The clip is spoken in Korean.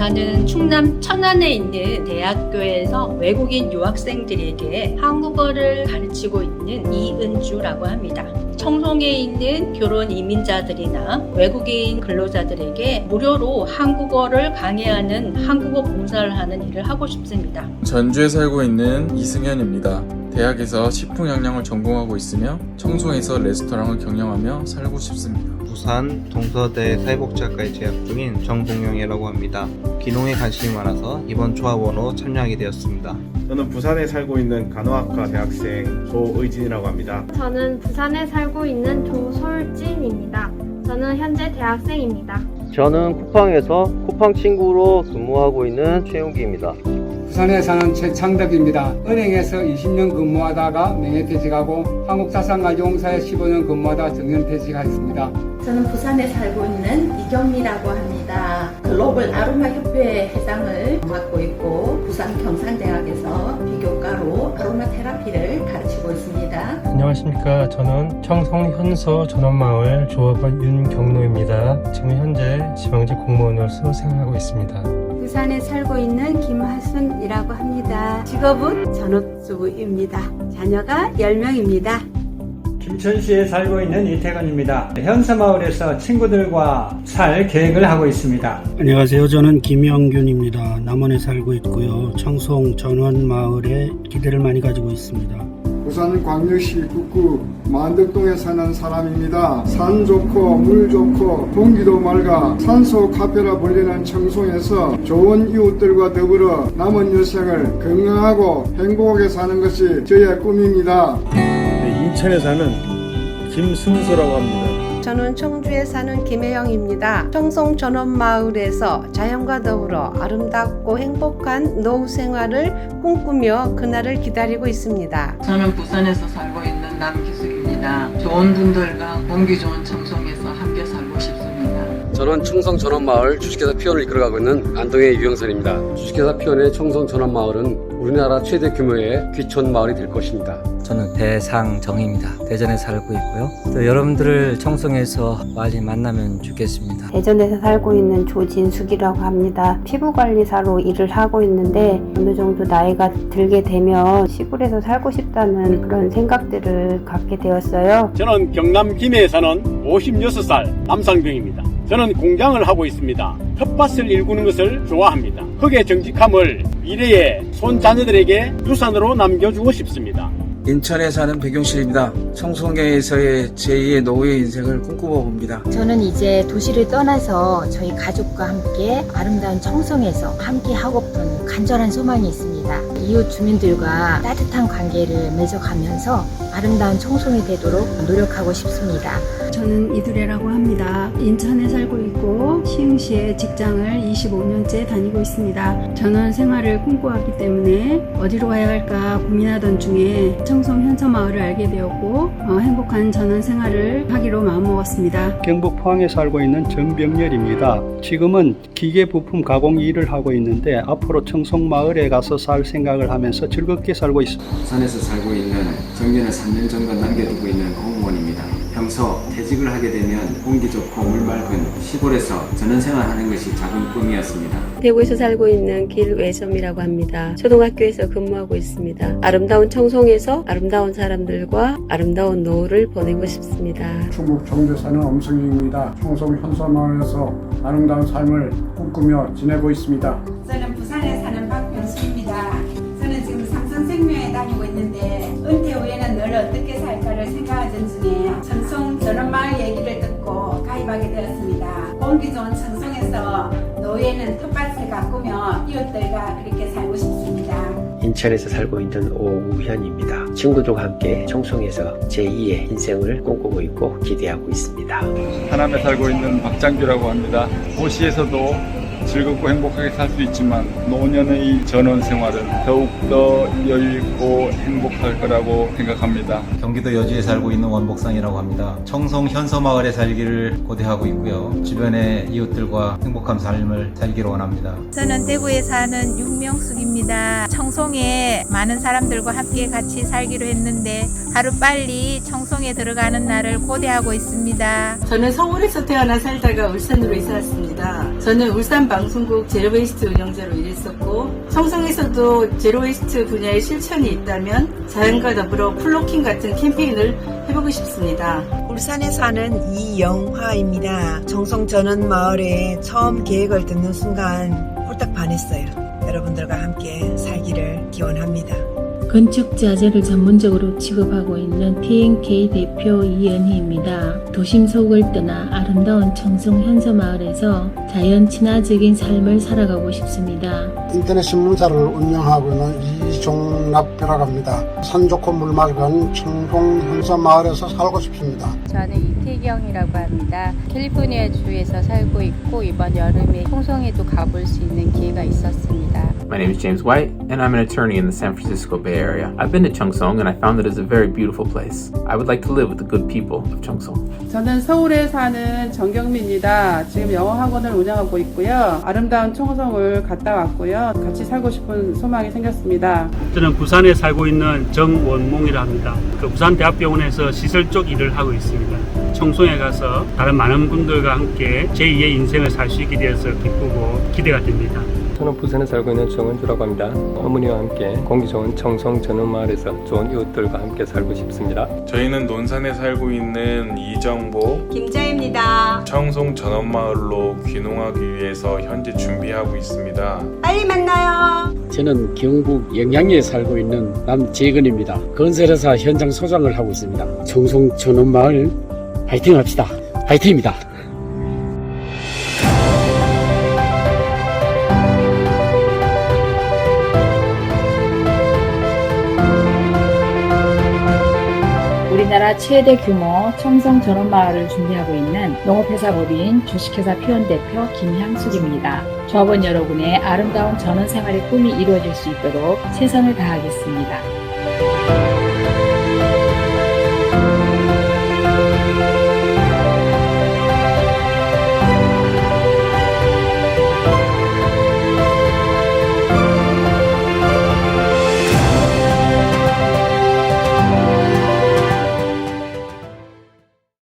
부산은 충남 천안에 있는 대학교에서 외국인 유학생들에게 한국어를 가르치고 있는 이은주라고 합니다. 청송에 있는 결혼 이민자들이나 외국인 근로자들에게 무료로 한국어를 강의하는 한국어 봉사를 하는 일을 하고 싶습니다. 전주에 살고 있는 이승현입니다. 대학에서 식품영양을 전공하고 있으며 청송에서 레스토랑을 경영하며 살고 싶습니다. 부산 동서대 사회복지학과에 재학 중인 정동영이라고 합니다. 기농에 관심이 많아서 이번 조합원으로 참여하게 되었습니다. 저는 부산에 살고 있는 간호학과 대학생 조의진이라고 합니다. 저는 부산에 살고 있는 조솔진입니다. 저는 현재 대학생입니다. 저는 쿠팡에서 쿠팡 친구로 근무하고 있는 최용기입니다. 부산에 사는 최창덕입니다. 은행에서 20년 근무하다가 명예퇴직하고 한국자산가용사에 15년 근무하다 정년퇴직하였습니다. 저는 부산에 살고 있는 이경미라고 합니다. 글로벌 아로마 협회 회장을 맡고 있고 부산 경산대학에서 비교과로 아로마 테라피를 가르치고 있습니다. 안녕하십니까. 저는 청송 현서 전원마을 조합원 윤경로입니다. 지금 현재 지방직 공무원으로서 생활하고 있습니다. 부산에 살고 있는 김하순이라고 합니다. 직업은 전업주부입니다. 자녀가 10명입니다. 김천시에 살고 있는 이태건입니다. 현서마을에서 친구들과 살 계획을 하고 있습니다. 안녕하세요. 저는 김영균입니다. 남원에 살고 있고요. 청송 전원마을에 기대를 많이 가지고 있습니다. 부산광역시 북구 만덕동에 사는 사람입니다. 산 좋고 물 좋고 공기도 맑아 산소 카페라 불리는 청송에서 좋은 이웃들과 더불어 남은 여생을 건강하고 행복하게 사는 것이 저의 꿈입니다. 인천에 사는 김순수라고 합니다. 저는 청주에 사는 김혜영입니다. 청송 전원마을에서 자연과 더불어 아름답고 행복한 노후 생활을 꿈꾸며 그날을 기다리고 있습니다. 저는 부산에서 살고 있는 남기숙입니다. 좋은 분들과 공기 좋은 청송에서 함께 살고 싶습니다. 저는 청송 전원마을 주식회사 피원을 이끌어가고 있는 안동의 유영선입니다. 주식회사 피원의 청송 전원마을은 우리나라 최대 규모의 귀촌 마을이 될 것입니다. 저는 배상정입니다. 대전에 살고 있고요. 또 여러분들을 청송에서 많이 만나면 좋겠습니다. 대전에서 살고 있는 조진숙이라고 합니다. 피부관리사로 일을 하고 있는데 어느 정도 나이가 들게 되면 시골에서 살고 싶다는 그런 생각들을 갖게 되었어요. 저는 경남 김해에 사는 56살 남상병입니다. 저는 공장을 하고 있습니다. 텃밭을 일구는 것을 좋아합니다. 흙의 정직함을 미래의 손자녀들에게 유산으로 남겨주고 싶습니다. 인천에 사는 백용실입니다. 청송에서의 제2의 노후의 인생을 꿈꾸어 봅니다. 저는 이제 도시를 떠나서 저희 가족과 함께 아름다운 청송에서 함께 하고픈 간절한 소망이 있습니다. 이웃 주민들과 따뜻한 관계를 맺어가면서 아름다운 청송이 되도록 노력하고 싶습니다. 저는 이두래라고 합니다. 인천에 살고 있고 시흥시에 직장을 25년째 다니고 있습니다. 전원 생활을 꿈꿔왔기 때문에 어디로 가야 할까 고민하던 중에 청송 현서마을을 알게 되었고 행복한 전원 생활을 하기로 마음먹었습니다. 경북 포항에 살고 있는 정병렬입니다. 지금은 기계 부품 가공 일을 하고 있는데 앞으로 청송마을에 가서 살 생각을 하면서 즐겁게 살고 있습니다. 부산에서 살고 있는 정년을 3년 정도 남겨두고 있는 공무원입니다. 평소 퇴직을 하게 되면 공기 좋고 물 맑은 시골에서 전원생활하는 것이 작은 꿈이었습니다. 대구에서 살고 있는 길외점이라고 합니다. 초등학교에서 근무하고 있습니다. 아름다운 청송에서 아름다운 사람들과 아름다운 노후를 보내고 싶습니다. 충북 청주에 사는 엄승희입니다. 청송 현서마을에서 아름다운 삶을 꿈꾸며 지내고 있습니다. 저는 부산에 사는 박병수입니다. 저는 지금 삼성생명에 다니고 있는데 은퇴 후에는 늘 어떻게 살까를 생각하던 중에 청송 전원마을 얘기를 듣고 가입하게 되었습니다. 공기 좋은 청송에서 노후에는 텃밭을 가꾸며 이웃들과 그렇게 살고 싶습니다. 인천에서 살고 있는 오우현입니다. 친구들과 함께 청송에서 제2의 인생을 꿈꾸고 있고 기대하고 있습니다. 하남에 살고 있는 박장규라고 합니다. 도시에서도 즐겁고 행복하게 살 수 있지만 노년의 전원 생활은 더욱더 여유있고 행복할 거라고 생각합니다. 경기도 여주에 살고 있는 원복상이라고 합니다. 청송 현서마을에 살기를 고대하고 있고요. 주변의 이웃들과 행복한 삶을 살기를 원합니다. 저는 대구에 사는 윤명숙입니다. 청송에 많은 사람들과 함께 같이 살기로 했는데 하루빨리 청송에 들어가는 날을 고대하고 있습니다. 저는 서울에서 태어나 살다가 울산으로 이사 왔습니다. 저는 울산 방송국 제로웨이스트 운영자로 일했었고 청송에서도 제로웨이스트 분야의 실천이 있다면 자연과 더불어 플로킹 같은 캠페인을 해보고 싶습니다. 울산에 사는 이영화입니다. 청송전원마을에 처음 계획을 듣는 순간 홀딱 반했어요. 여러분들과 함께 살기를 기원합니다. 건축 자재를 전문적으로 취급하고 있는 T&K 대표 이연희입니다. 도심 속을 떠나 아름다운 청송 현서마을에서 자연 친화적인 삶을 살아가고 싶습니다. 인터넷 신문사를 운영하고 있는 이종납이라고 합니다. 산 좋고 물 맑은 청송 현서마을에서 살고 싶습니다. 저는 이태경이라고 합니다. 캘리포니아 주에서 살고 있고 이번 여름에 청송에도 가볼 수 있는 기회가 있었습니다. My name is James White, and I'm an attorney in the San Francisco Bay Area. I've been to Cheongsong, and I found it is a very beautiful place. I would like to live with the good people of Cheongsong. 저는 서울에 사는 정경미입니다. 지금 영어 학원을 운영하고 있고요. 아름다운 청송을 갔다 왔고요. 같이 살고 싶은 소망이 생겼습니다. 저는 부산에 살고 있는 정원몽이라 합니다. 부산대학병원에서 시설 쪽 일을 하고 있습니다. 청송에 가서 다른 많은 분들과 함께 제2의 인생을 살 수 있게 되어서 기쁘고 기대가 됩니다. 저는 부산에 살고 있는 정은주라고 합니다. 어머니와 함께 공기 좋은 청송 전원마을에서 좋은 이웃들과 함께 살고 싶습니다. 저희는 논산에 살고 있는 이정보, 김자입니다. 청송 전원마을로 귀농하기 위해서 현재 준비하고 있습니다. 빨리 만나요. 저는 경북 영양리에 살고 있는 남재근입니다. 건설회사 현장 소장을 하고 있습니다. 청송 전원마을 화이팅 합시다. 화이팅입니다. 우리나라 최대 규모 청송 전원마을을 준비하고 있는 농업회사법인 주식회사 피원 대표 김향숙입니다. 조합원 여러분의 아름다운 전원 생활의 꿈이 이루어질 수 있도록 최선을 다하겠습니다.